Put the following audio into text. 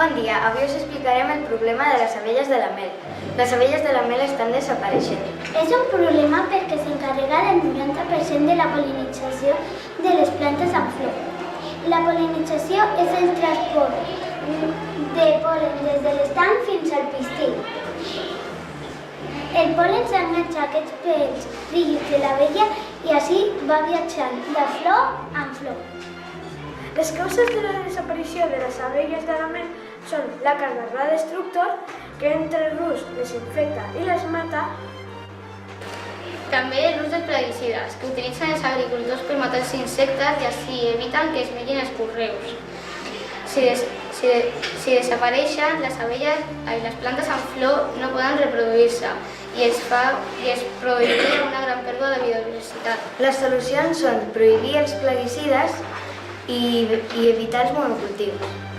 Bon dia, avui us explicarem el problema de les abelles de la mel. Les abelles de la mel estan desapareixent. És un problema perquè s'encarrega del 90% de la pol·linització de les plantes amb flor. La pol·linització és el transport de pol·len des de l'estam fins al pistil. El pol·len s'enganxa a aquests pèls rígids de l'abella i així va viatjant de flor en flor. Les causes de la desaparició de les abelles de la mel són la càrrega destructor, que entre rus les infecta i les mata. També l'ús de plaguicides, que utilitzen els agricultors per matar els insectes i així eviten que es mengin els conreus. Si desapareixen, les plantes amb flor no poden reproduir-se i es produiria una gran pèrdua de biodiversitat. Les solucions són prohibir els plaguicides i evitar els monocultius.